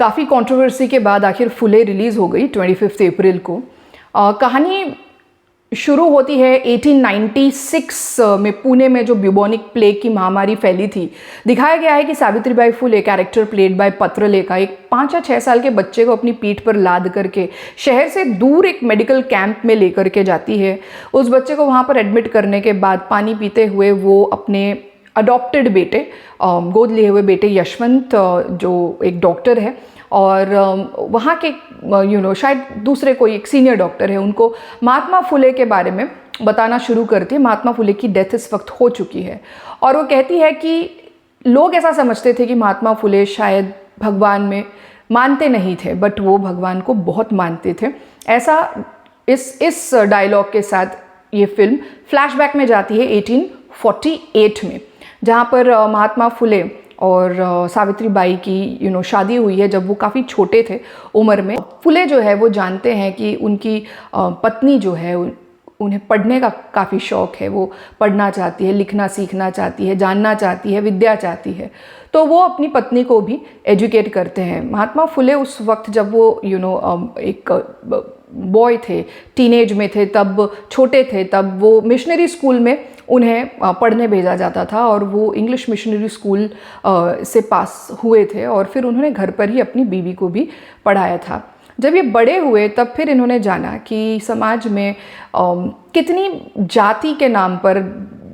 काफ़ी कंट्रोवर्सी के बाद आखिर फुले रिलीज़ हो गई 25 अप्रैल को। कहानी शुरू होती है 1896 में पुणे में जो ब्यूबोनिक प्लेग की महामारी फैली थी। दिखाया गया है कि Savitribai Phule, character played by Patralekha, एक 5 या 6 साल के बच्चे को अपनी पीठ पर लाद करके शहर से दूर एक मेडिकल कैंप में लेकर के जाती है। उस बच्चे को वहाँ पर एडमिट करने के बाद पानी पीते हुए वो अपने अडॉप्टेड बेटे, गोद लिए हुए बेटे यशवंत, जो एक डॉक्टर है और वहाँ के शायद दूसरे कोई एक सीनियर डॉक्टर है, उनको महात्मा फुले के बारे में बताना शुरू करती है। महात्मा फुले की डेथ इस वक्त हो चुकी है और वो कहती है कि लोग ऐसा समझते थे कि महात्मा फुले शायद भगवान में मानते नहीं थे, बट वो भगवान को बहुत मानते थे। ऐसा इस डायलॉग के साथ ये फिल्म फ्लैशबैक में जाती है 1848 में, जहाँ पर महात्मा फुले और सावित्रीबाई की शादी हुई है जब वो काफ़ी छोटे थे उम्र में। फुले जो है वो जानते हैं कि उनकी पत्नी जो है उन्हें पढ़ने का काफ़ी शौक़ है, वो पढ़ना चाहती है, लिखना सीखना चाहती है, जानना चाहती है, विद्या चाहती है, तो वो अपनी पत्नी को भी एजुकेट करते हैं। महात्मा फुले उस वक्त जब वो एक बॉय थे, टीनेज में थे, तब छोटे थे, तब वो मिशनरी स्कूल में उन्हें पढ़ने भेजा जाता था और वो इंग्लिश मिशनरी स्कूल से पास हुए थे और फिर उन्होंने घर पर ही अपनी बीवी को भी पढ़ाया था। जब ये बड़े हुए तब फिर इन्होंने जाना कि समाज में कितनी जाति के नाम पर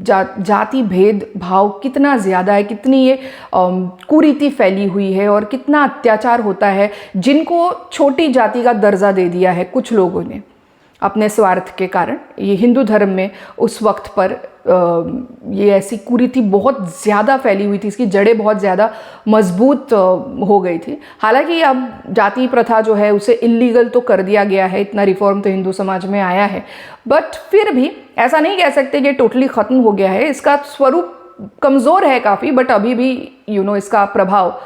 जाति भेद भाव कितना ज़्यादा है, कितनी ये कुरीति फैली हुई है और कितना अत्याचार होता है, जिनको छोटी जाति का दर्जा दे दिया है कुछ लोगों ने अपने स्वार्थ के कारण। ये हिंदू धर्म में उस वक्त पर ये ऐसी कुरीति बहुत ज़्यादा फैली हुई थी, इसकी जड़ें बहुत ज़्यादा मजबूत हो गई थी। हालांकि अब जाति प्रथा जो है उसे इलीगल तो कर दिया गया है, इतना रिफॉर्म तो हिंदू समाज में आया है, बट फिर भी ऐसा नहीं कह सकते कि टोटली ख़त्म हो गया है। इसका स्वरूप कमज़ोर है काफ़ी, बट अभी भी इसका प्रभाव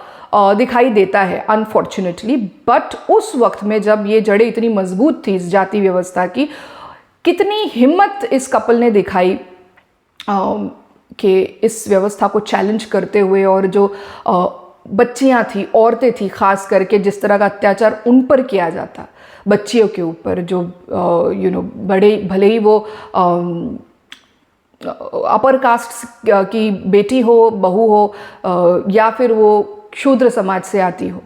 दिखाई देता है अनफॉर्चुनेटली। बट उस वक्त में जब ये जड़ें इतनी मजबूत थी इस जाति व्यवस्था की, कितनी हिम्मत इस कपल ने दिखाई कि इस व्यवस्था को चैलेंज करते हुए, और जो बच्चियां थी, औरतें थी खास करके, जिस तरह का अत्याचार उन पर किया जाता बच्चियों के ऊपर, जो बड़े भले ही वो अपर कास्ट की बेटी हो, बहू हो, या फिर वो शूद्र समाज से आती हो,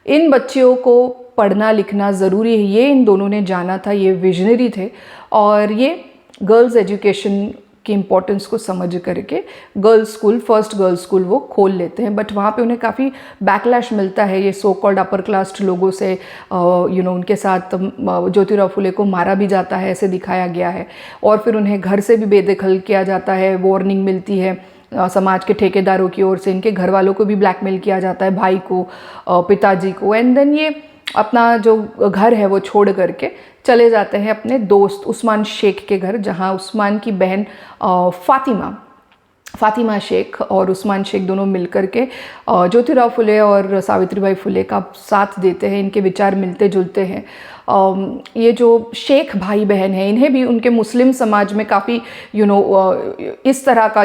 इन बच्चियों को पढ़ना लिखना ज़रूरी है, ये इन दोनों ने जाना था। ये विजनरी थे और ये गर्ल्स एजुकेशन की इम्पोर्टेंस को समझ करके girls school, first girls school वो खोल लेते हैं। बट वहाँ पे उन्हें काफ़ी बैकलैश मिलता है ये सो कॉल्ड अपर क्लास्ट लोगों से। उनके साथ ज्योतिराव फुले को मारा भी जाता है, ऐसे दिखाया गया है, और फिर उन्हें घर से भी बेदखल किया जाता है, वार्निंग मिलती है समाज के ठेकेदारों की ओर से। इनके घर वालों को भी ब्लैकमेल किया जाता है, भाई को, पिताजी को, एंड देन ये अपना जो घर है वो छोड़ करके चले जाते हैं अपने दोस्त उस्मान शेख के घर, जहां उस्मान की बहन फातिमा शेख और उस्मान शेख दोनों मिलकर के ज्योतिराव फुले और सावित्रीबाई फुले का साथ देते हैं। इनके विचार मिलते जुलते हैं। ये जो शेख भाई बहन हैं, इन्हें भी उनके मुस्लिम समाज में काफ़ी इस तरह का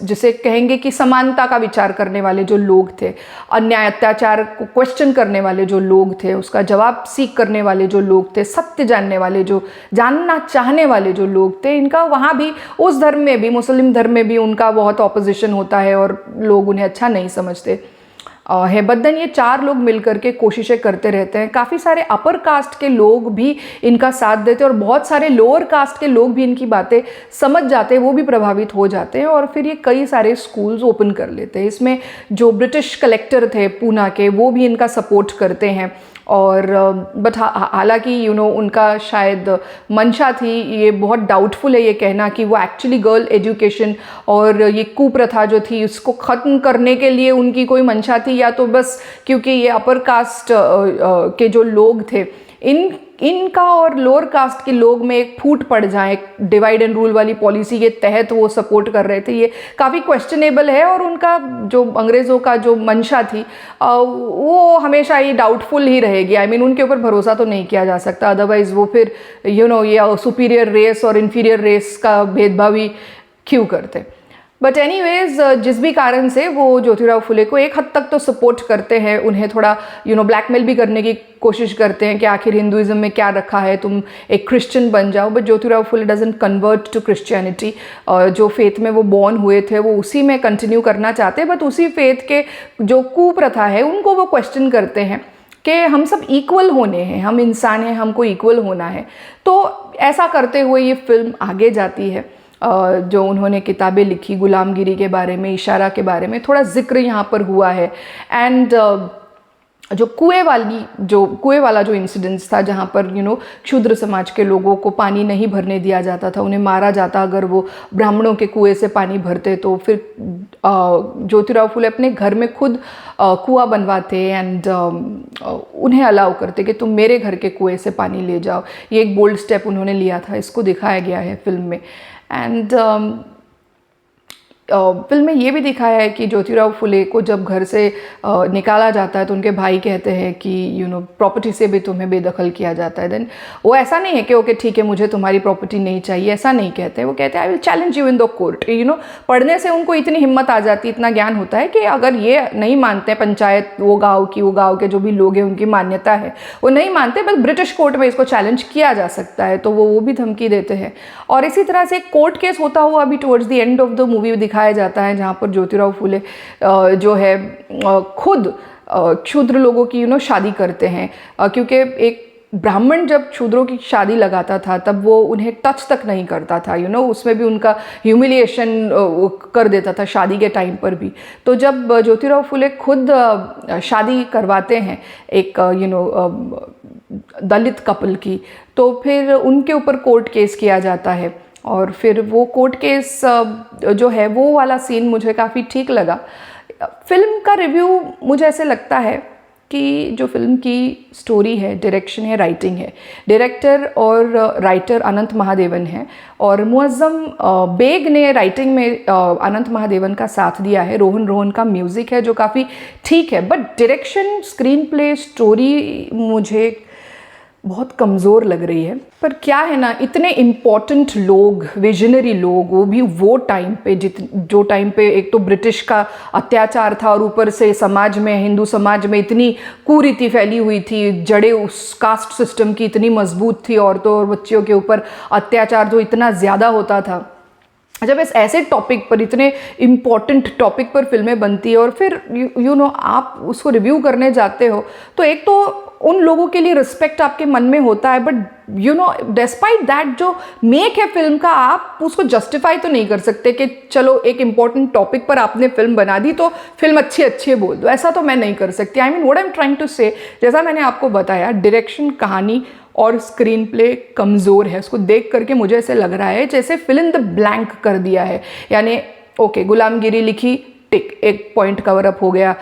जिसे कहेंगे कि समानता का विचार करने वाले जो लोग थे, अन्याय अत्याचार को क्वेश्चन करने वाले जो लोग थे, उसका जवाब सीख करने वाले जो लोग थे, सत्य जानने वाले, जो जानना चाहने वाले जो लोग थे, इनका वहाँ भी, उस धर्म में भी, मुस्लिम धर्म में भी उनका बहुत ऑपोजिशन होता है और लोग उन्हें अच्छा नहीं समझते है। बदन ये 4 लोग मिलकर के कोशिशें करते रहते हैं। काफ़ी सारे अपर कास्ट के लोग भी इनका साथ देते हैं और बहुत सारे लोअर कास्ट के लोग भी इनकी बातें समझ जाते हैं, वो भी प्रभावित हो जाते हैं और फिर ये कई सारे स्कूल्स ओपन कर लेते हैं। इसमें जो ब्रिटिश कलेक्टर थे पूना के, वो भी इनका सपोर्ट करते हैं। और बट हालांकि उनका शायद मंशा थी, ये बहुत डाउटफुल है ये कहना कि वो एक्चुअली गर्ल एजुकेशन और ये कुप्रथा जो थी उसको ख़त्म करने के लिए उनकी कोई मंशा थी, या तो बस क्योंकि ये अपर कास्ट के जो लोग थे, इनका और लोअर कास्ट के लोग में एक फूट पड़ जाए, डिवाइड एंड रूल वाली पॉलिसी के तहत वो सपोर्ट कर रहे थे। ये काफ़ी क्वेश्चनेबल है और उनका जो अंग्रेज़ों का जो मंशा थी वो हमेशा ये डाउटफुल ही रहेगी। आई मीन उनके ऊपर भरोसा तो नहीं किया जा सकता, अदरवाइज़ वो फिर ये सुपीरियर रेस और इन्फीरियर रेस का भेदभाव ही क्यों करते। बट एनीवेज जिस भी कारण से वो ज्योतिराव फुले को एक हद तक तो सपोर्ट करते हैं, उन्हें थोड़ा ब्लैकमेल भी करने की कोशिश करते हैं कि आखिर हिंदुइज्म में क्या रखा है, तुम एक क्रिश्चियन बन जाओ। But Jyotirao Phule doesn't convert to Christianity. जो फेथ में वो बॉर्न हुए थे वो उसी में कंटिन्यू करना चाहते हैं, बट उसी फेथ के जो कुप्रथा है उनको वो क्वेश्चन करते हैं कि हम सब इक्वल होने हैं, हम इंसान हैं, हमको इक्वल होना है। तो ऐसा करते हुए ये फिल्म आगे जाती है। जो उन्होंने किताबें लिखी गुलामगिरी के बारे में, इशारा के बारे में थोड़ा जिक्र यहाँ पर हुआ है। एंड जो कुएं वाला जो इंसिडेंट्स था, जहाँ पर क्षुद्र समाज के लोगों को पानी नहीं भरने दिया जाता था, उन्हें मारा जाता अगर वो ब्राह्मणों के कुएं से पानी भरते। तो फिर ज्योतिराव फुले अपने घर में खुद कुआं बनवाते एंड उन्हें अलाउ करते कि तुम मेरे घर के कुएं से पानी ले जाओ। ये एक बोल्ड स्टेप उन्होंने लिया था, इसको दिखाया गया है फिल्म में। एंड फिल्म में ये भी दिखाया है कि ज्योतिराव फुले को जब घर से निकाला जाता है तो उनके भाई कहते हैं कि प्रॉपर्टी से भी तुम्हें बेदखल किया जाता है। देन वो ऐसा नहीं है कि ओके ठीक है मुझे तुम्हारी प्रॉपर्टी नहीं चाहिए, ऐसा नहीं कहते। वो कहते हैं I will challenge you in the court. पढ़ने से उनको इतनी हिम्मत आ जाती, इतना ज्ञान होता है कि अगर ये नहीं मानते पंचायत, वो गाँव के जो भी लोग हैं उनकी मान्यता है, वो नहीं मानते, बस ब्रिटिश कोर्ट में इसको चैलेंज किया जा सकता है। तो वो भी धमकी देते हैं। और इसी तरह से एक कोर्ट केस होता हुआ अभी towards the end of the movie दिखाया जाता है, जहाँ पर ज्योतिराव फुले जो है खुद क्षुद्र लोगों की शादी करते हैं। क्योंकि एक ब्राह्मण जब क्षुद्रों की शादी लगाता था तब वो उन्हें टच तक नहीं करता था, उसमें भी उनका ह्यूमिलिएशन कर देता था शादी के टाइम पर भी। तो जब ज्योतिराव फुले खुद शादी करवाते हैं एक दलित कपल की, तो फिर उनके ऊपर कोर्ट केस किया जाता है। और फिर वो कोर्ट केस जो है वो वाला सीन मुझे काफ़ी ठीक लगा। फिल्म का रिव्यू मुझे ऐसे लगता है कि जो फिल्म की स्टोरी है, डायरेक्शन है, राइटिंग है, डायरेक्टर और राइटर अनंत महादेवन है और मुअज्जम बेग ने राइटिंग में अनंत महादेवन का साथ दिया है। रोहन रोहन का म्यूज़िक है जो काफ़ी ठीक है, but direction, screen play, story मुझे बहुत कमज़ोर लग रही है। पर क्या है ना, इतने इम्पॉर्टेंट लोग, विजनरी लोग, वो भी वो टाइम पे जो टाइम पे एक तो ब्रिटिश का अत्याचार था और ऊपर से समाज में, हिंदू समाज में इतनी कुरीति फैली हुई थी, जड़ें उस कास्ट सिस्टम की इतनी मजबूत थी, औरतों और बच्चियों के ऊपर अत्याचार जो इतना ज़्यादा होता था। जब इस ऐसे टॉपिक पर, इतने इम्पॉर्टेंट टॉपिक पर फिल्में बनती है और फिर आप उसको रिव्यू करने जाते हो, तो एक तो उन लोगों के लिए रिस्पेक्ट आपके मन में होता है, बट डिस्पाइट दैट जो मेक है फिल्म का, आप उसको जस्टिफाई तो नहीं कर सकते कि चलो एक इम्पॉर्टेंट टॉपिक पर आपने फिल्म बना दी तो फिल्म अच्छी बोल दो। ऐसा तो मैं नहीं कर सकती। I mean what I am trying to say, जैसा मैंने आपको बताया, डायरेक्शन, कहानी और स्क्रीन प्ले कमज़ोर है। उसको देख करके मुझे ऐसे लग रहा है जैसे फिल इन द ब्लैंक कर दिया है। यानी ओके, गुलामगिरी लिखी, टिक, एक पॉइंट कवर अप हो गया।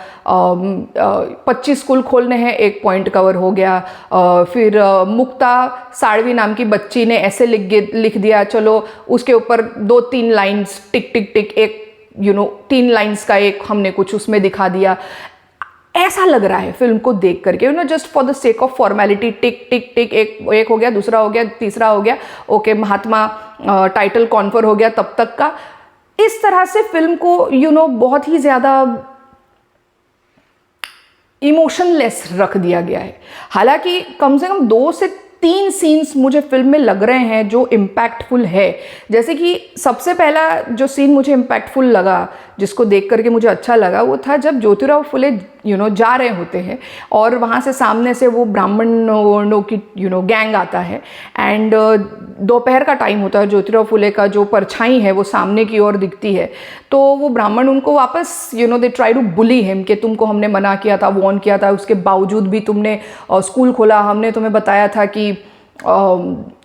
25 स्कूल खोलने हैं, एक पॉइंट कवर हो गया। फिर मुक्ता साड़वी नाम की बच्ची ने ऐसे लिख दिया, चलो उसके ऊपर 2-3 लाइन्स, टिक टिक टिक, एक 3 लाइन्स का एक हमने कुछ उसमें दिखा दिया। ऐसा लग रहा है फिल्म को देख करके, just for the sake of formality, tick tick tick, एक हो गया, दूसरा हो गया, तीसरा हो गया, ओके महात्मा टाइटल कॉन्फर हो गया तब तक का। इस तरह से फिल्म को बहुत ही ज़्यादा इमोशनलेस रख दिया गया है। हालांकि कम से कम 2 से 3 सीन्स मुझे फिल्म में लग रहे हैं जो इम्पैक्टफुल है। जैसे कि सबसे पहला जो सीन मुझे इम्पैक्टफुल लगा, जिसको देख करके मुझे अच्छा लगा, वो था जब ज्योतिराव फुले जा रहे होते हैं और वहाँ से सामने से वो ब्राह्मणों की गैंग आता है एंड दोपहर का टाइम होता है। ज्योतिराव फुले का जो परछाई है वो सामने की ओर दिखती है, तो वो ब्राह्मण उनको वापस दे ट्राई टू बुली हिम कि तुमको हमने मना किया था, वॉर्न किया था, उसके बावजूद भी तुमने स्कूल खोला, हमने तुम्हें बताया था कि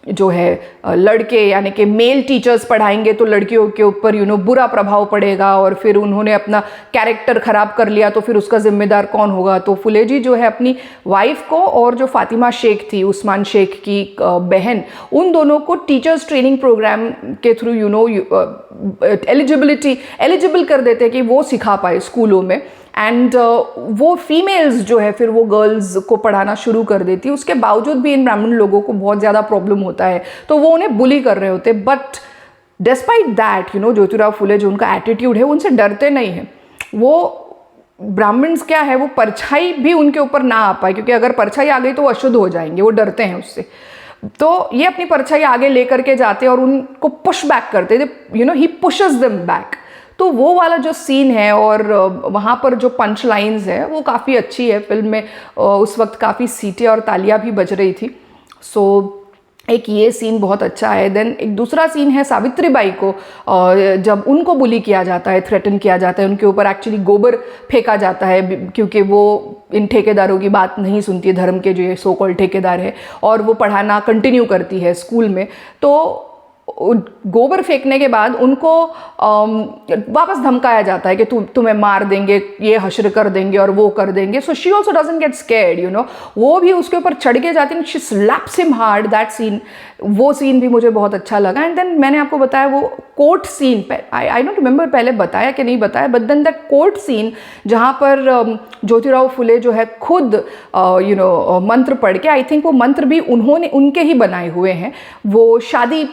जो है लड़के यानी कि मेल टीचर्स पढ़ाएंगे तो लड़कियों के ऊपर बुरा प्रभाव पड़ेगा, और फिर उन्होंने अपना कैरेक्टर ख़राब कर लिया तो फिर उसका जिम्मेदार कौन होगा। तो फुले जी जो है अपनी वाइफ को और जो फातिमा शेख थी, उस्मान शेख की बहन, उन दोनों को टीचर्स ट्रेनिंग प्रोग्राम के थ्रू एलिजिबल कर देते हैं कि वो सिखा पाए स्कूलों में। एंड वो फीमेल्स जो है फिर वो गर्ल्स को पढ़ाना शुरू कर देती है। उसके बावजूद भी इन ब्राह्मण लोगों को बहुत ज़्यादा प्रॉब्लम होता है, तो वो उन्हें बुली कर रहे होते। But despite that Jyotirao Phule जो उनका एटीट्यूड है, उनसे डरते नहीं हैं। वो ब्राह्मण्स क्या है, वो परछाई भी उनके ऊपर ना आ पाए, क्योंकि अगर परछाई आ गई तो वो अशुद्ध हो जाएंगे, वो डरते हैं उससे। तो ये अपनी परछाई आगे लेकर के जाते हैं और उनको पुश बैक करते हैं, ही पुशेस देम बैक। तो वो वाला जो सीन है और वहाँ पर जो पंच लाइन्स है वो काफ़ी अच्छी है। फिल्म में उस वक्त काफ़ी सीटें और तालियां भी बज रही थी। सो एक ये सीन बहुत अच्छा है। देन एक दूसरा सीन है सावित्री बाई को जब उनको बुली किया जाता है, थ्रेटन किया जाता है, उनके ऊपर एक्चुअली गोबर फेंका जाता है, क्योंकि वो इन ठेकेदारों की बात नहीं सुनती है, धर्म के जो ये सो कॉल्ड ठेकेदार है, और वो पढ़ाना कंटिन्यू करती है स्कूल में। तो गोबर फेंकने के बाद उनको वापस धमकाया जाता है कि तुम्हें मार देंगे, ये हश्र कर देंगे और वो कर देंगे। So she also doesn't get scared, वो भी उसके ऊपर चढ़ के जाती है, she slaps him hard. That scene, वो सीन भी मुझे बहुत अच्छा लगा। एंड देन मैंने आपको बताया वो court scene, I don't remember पहले बताया कि नहीं बताया, but then that court scene जहाँ पर ज्योतिराव फुले जो है खुद मंत्र पढ़ के, आई थिंक वो मंत्र भी उनके ही बनाए हुए हैं, वो शादी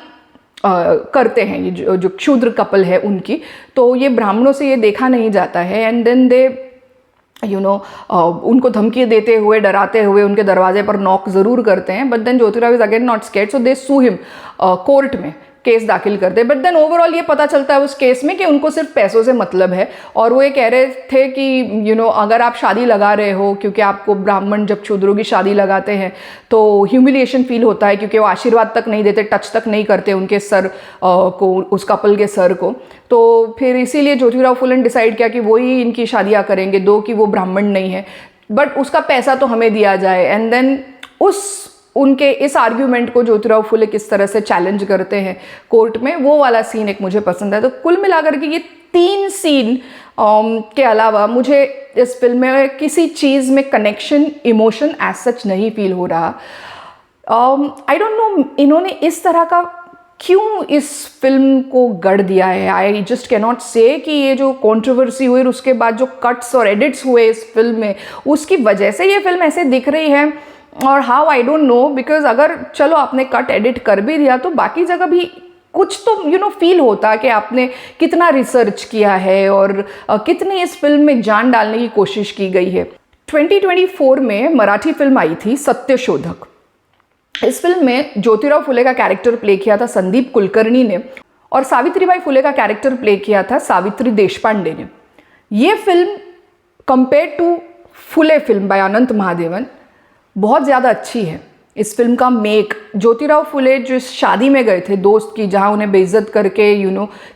करते हैं, ये जो क्षुद्र कपल है उनकी। तो ये ब्राह्मणों से ये देखा नहीं जाता है। एंड देन दे उनको धमकी देते हुए, डराते हुए उनके दरवाजे पर नॉक ज़रूर करते हैं। But then Jyotirao is again not scared, so they sue him, court में केस दाखिल करते हैं। बट देन ओवरऑल ये पता चलता है उस केस में कि उनको सिर्फ पैसों से मतलब है, और वो ये कह रहे थे कि अगर आप शादी लगा रहे हो, क्योंकि आपको ब्राह्मण जब शूद्रों की शादी लगाते हैं तो ह्यूमिलिएशन फील होता है, क्योंकि वो आशीर्वाद तक नहीं देते, टच तक नहीं करते उनके सर को, उस कपल के सर को। तो फिर इसीलिए ज्योतिराव फुले ने डिसाइड किया कि वही इनकी शादियाँ करेंगे, दो कि वो ब्राह्मण नहीं है, बट उसका पैसा तो हमें दिया जाए। एंड देन उनके इस आर्ग्यूमेंट को ज्योतिराव फुले किस तरह से चैलेंज करते हैं कोर्ट में, वो वाला सीन एक मुझे पसंद है। तो कुल मिलाकर के ये 3 सीन के अलावा मुझे इस फिल्म में किसी चीज़ में कनेक्शन, इमोशन एज सच नहीं फील हो रहा। आई डोंट नो इन्होंने इस तरह का क्यों इस फिल्म को गढ़ दिया है। आई जस्ट कैनॉट से कि ये जो कंट्रोवर्सी हुई और उसके बाद जो कट्स और एडिट्स हुए इस फिल्म में, उसकी वजह से ये फिल्म ऐसे दिख रही है, और how I don't know. Because अगर चलो आपने कट एडिट कर भी दिया तो बाकी जगह भी कुछ तो फील होता कि आपने कितना रिसर्च किया है और कितनी इस फिल्म में जान डालने की कोशिश की गई है। 2024 में मराठी फिल्म आई थी सत्यशोधक। इस फिल्म में ज्योतिराव फुले का कैरेक्टर प्ले किया था संदीप कुलकर्णी ने, और सावित्रीबाई फुले का कैरेक्टर प्ले किया था सावित्री देशपांडे ने। ये film compare to Phule film by Anant Mahadevan बहुत ज़्यादा अच्छी है। इस फिल्म का मेक, ज्योतिराव फुले जो शादी में गए थे दोस्त की, जहाँ उन्हें बेइज्जत करके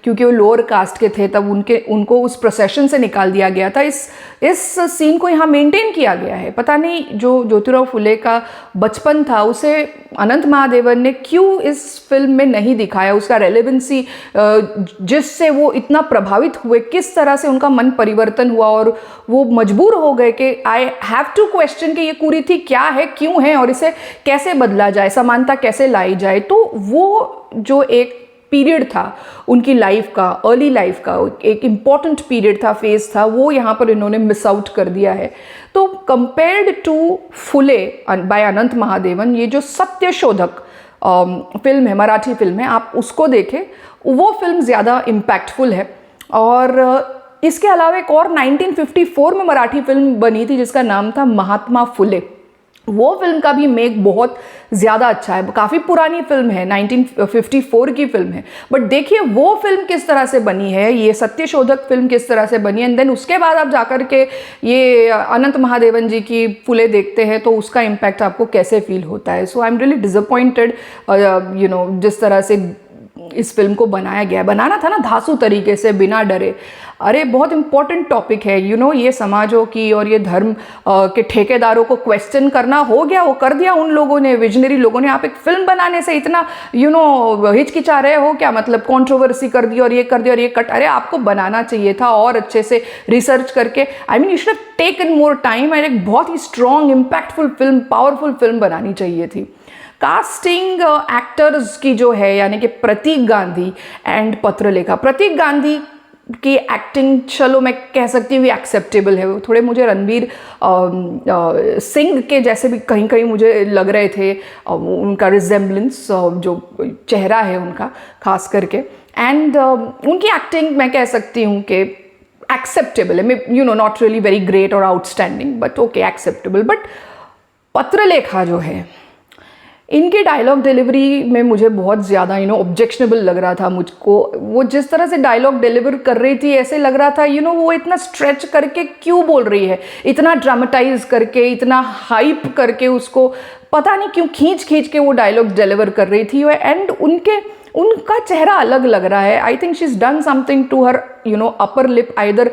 क्योंकि वो लोअर कास्ट के थे, तब उनको उस प्रोसेशन से निकाल दिया गया था। इस सीन को यहाँ मेंटेन किया गया है। पता नहीं जो ज्योतिराव फुले का बचपन था उसे अनंत महादेवन ने क्यों इस फिल्म में नहीं दिखाया, उसका रेलेवेंसी, जिससे वो इतना प्रभावित हुए, किस तरह से उनका मन परिवर्तन हुआ और वो मजबूर हो गए कि आई हैव टू क्वेश्चन कि ये कुरीति क्या है, क्यों है, और इसे कैसे बदला जाए, समानता कैसे लाई जाए। तो वो जो एक पीरियड था उनकी लाइफ का, अर्ली लाइफ का एक इम्पॉर्टेंट पीरियड था, फेज था, वो यहाँ पर इन्होंने मिस आउट कर दिया है। तो compared to Phule bye Anant Mahadevan, ये जो सत्यशोधक फिल्म है, मराठी फिल्म है, आप उसको देखें, वो फिल्म ज़्यादा इम्पैक्टफुल है। और इसके अलावा एक और 1954 में मराठी फिल्म बनी थी जिसका नाम था महात्मा फुले। वो फिल्म का भी मेक बहुत ज़्यादा अच्छा है। काफ़ी पुरानी फिल्म है, 1954 की फिल्म है, बट देखिए वो फिल्म किस तरह से बनी है, ये सत्यशोधक फिल्म किस तरह से बनी है। एंड देन उसके बाद आप जाकर के ये अनंत महादेवन जी की फुले देखते हैं तो उसका इम्पैक्ट आपको कैसे फील होता है। सो आई एम रियली डिसअपॉइंटेड, जिस तरह से इस फिल्म को बनाया गया। बनाना था ना धांसू तरीके से, बिना डरे। अरे बहुत इंपॉर्टेंट टॉपिक है, ये समाजों की और ये धर्म के ठेकेदारों को क्वेश्चन करना हो गया, वो कर दिया उन लोगों ने, विजनरी लोगों ने। आप एक फिल्म बनाने से इतना हिचकिचा रहे हो क्या, मतलब कंट्रोवर्सी कर दी और ये कर दिया और ये कट। अरे आपको बनाना चाहिए था और अच्छे से रिसर्च करके, I mean you should have taken more time, और एक बहुत ही strong impactful film, powerful film बनानी चाहिए थी। कास्टिंग एक्टर्स की जो है, यानी कि प्रतीक गांधी एंड पत्रलेखा। प्रतीक गांधी की एक्टिंग चलो मैं कह सकती हूँ एक्सेप्टेबल है, वो थोड़े मुझे रणवीर सिंह के जैसे भी कहीं कहीं मुझे लग रहे थे, उनका रिजेम्बलेंस, जो चेहरा है उनका खास करके। एंड उनकी एक्टिंग मैं कह सकती हूँ कि एक्सेप्टेबल है, you know, not really very great और outstanding, but okay, acceptable. But Patralekha जो है, इनकी डायलॉग डिलीवरी में मुझे बहुत ज़्यादा ऑब्जेक्शनेबल लग रहा था मुझको। वो जिस तरह से डायलॉग डिलीवर कर रही थी, ऐसे लग रहा था वो इतना स्ट्रेच करके क्यों बोल रही है, इतना ड्रामेटाइज करके, इतना हाइप करके, उसको पता नहीं क्यों खींच खींच के वो डायलॉग डिलीवर कर रही थी। एंड उनका चेहरा अलग लग रहा है। I think she is done something to her upper lip, either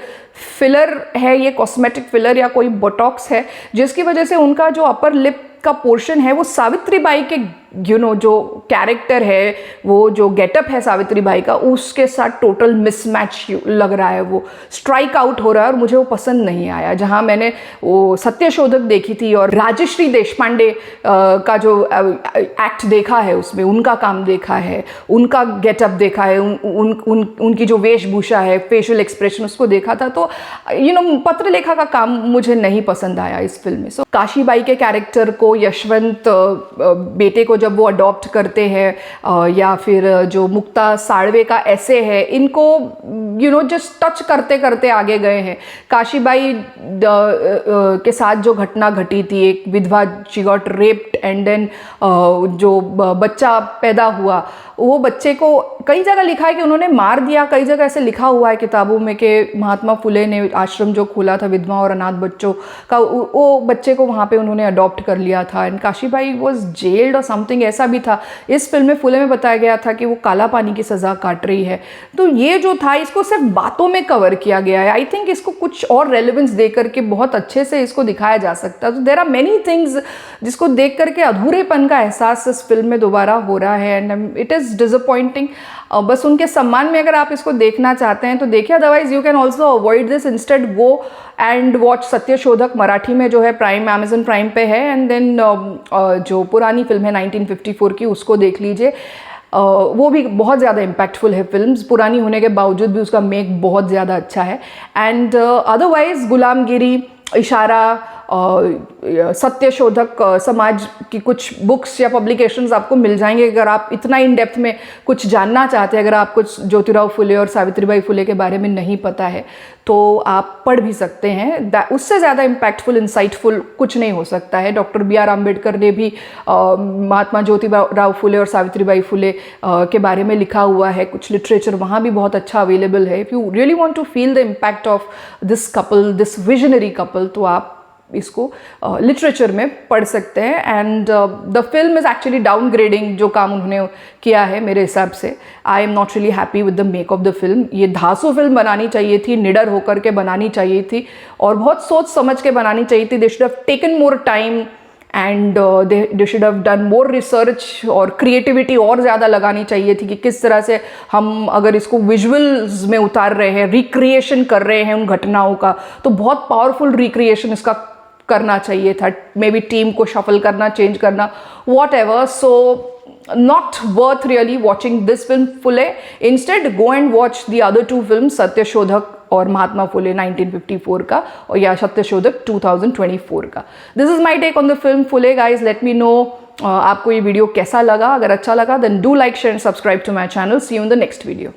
filler है, ये कॉस्मेटिक फिलर या कोई बोटॉक्स है, जिसकी वजह से उनका जो अपर लिप का पोर्शन है वो सावित्री बाई के जो कैरेक्टर है, वो जो गेटअप है सावित्री बाई का, उसके साथ टोटल मिसमैच लग रहा है, वो स्ट्राइक आउट हो रहा है और मुझे वो पसंद नहीं आया। जहाँ मैंने वो सत्यशोधक देखी थी और राजश्री देशपांडे का जो एक्ट देखा है, उसमें उनका काम देखा है, उनका गेटअप देखा है, उनकी जो वेशभूषा है, फेशियल एक्सप्रेशन, उसको देखा था, तो पत्रलेखा का काम मुझे नहीं पसंद आया इस फिल्म में। सो काशीबाई के कैरेक्टर को यशवंत बेटे को जब वो अडॉप्ट करते हैं, या फिर जो मुक्ता साळवे का ऐसे है, इनको जस्ट टच करते करते आगे गए हैं। काशीबाई के साथ जो घटना घटी थी, एक विधवा, she got raped and then जो बच्चा पैदा हुआ, वो बच्चे को कई जगह लिखा है कि उन्होंने मार दिया, कई जगह ऐसे लिखा हुआ है किताबों में कि महात्मा फुले ने आश्रम जो खोला था विधवा और अनाथ बच्चों का, वो बच्चे को वहाँ पे उन्होंने अडॉप्ट कर लिया था। एंड काशीबाई वॉज जेल्ड और समथिंग ऐसा भी था। इस फिल्म में फुले में बताया गया था कि वो काला पानी की सज़ा काट रही है। तो ये जो था, इसको सिर्फ बातों में कवर किया गया है। आई थिंक इसको कुछ और रेलिवेंस दे करके बहुत अच्छे से इसको दिखाया जा सकता है। तो देयर आर मेनी थिंग्स जिसको देख करके अधूरेपन का एहसास इस फिल्म में दोबारा हो रहा है, एंड इट इज़ डिसअपॉइंटिंग। बस उनके सम्मान में अगर आप इसको देखना चाहते हैं तो देखिए, otherwise you can also avoid this, instead go and watch Satyashodhak, Marathi में जो है प्राइम, अमेजन प्राइम पे है, एंड देन जो पुरानी फिल्म है 1954 की, उसको देख लीजिए। वो भी बहुत ज़्यादा इम्पैक्टफुल है फिल्म्स, पुरानी होने के बावजूद भी उसका मेक बहुत ज़्यादा अच्छा है। एंड अदरवाइज गुलामगिरी, इशारा, सत्यशोधक, समाज की कुछ बुक्स या पब्लिकेशंस आपको मिल जाएंगे अगर आप इतना इन डेप्थ में कुछ जानना चाहते हैं। अगर आपको ज्योतिराव फुले और सावित्रीबाई फुले के बारे में नहीं पता है तो आप पढ़ भी सकते हैं। उससे ज़्यादा इम्पैक्टफुल, इंसाइटफुल कुछ नहीं हो सकता है। डॉक्टर BR आम्बेडकर ने भी महात्मा ज्योतिराव फुले और सावित्रीबाई फुले के बारे में लिखा हुआ है, कुछ लिटरेचर वहाँ भी बहुत अच्छा अवेलेबल है। If you really want to feel the impact of this couple, this visionary couple, तो आप इसको लिटरेचर में पढ़ सकते हैं। And the film is actually downgrading जो काम उन्होंने किया है मेरे हिसाब से। I am not really happy with the make of the film. ये धांसू फिल्म बनानी चाहिए थी, निडर होकर के बनानी चाहिए थी और बहुत सोच समझ के बनानी चाहिए थी। They should have taken more time and they should have done more research और क्रिएटिविटी और ज़्यादा लगानी चाहिए थी कि किस तरह से हम अगर इसको विजुअल्स में उतार रहे हैं, रिक्रिएशन कर रहे हैं उन घटनाओं का, तो बहुत पावरफुल रिक्रिएशन इसका करना चाहिए था। मे बी टीम को शफल करना, चेंज करना, what ever. So not worth really watching this film Phule. Instead go and watch the other two films, Satyashodhak और महात्मा फुले 1954 का, और या सत्यशोधक 2024 का। This is my take on the film Phule, guys. Let me know आपको ये video कैसा लगा। अगर अच्छा लगा then do like, share and subscribe to my channel. See you in the next video.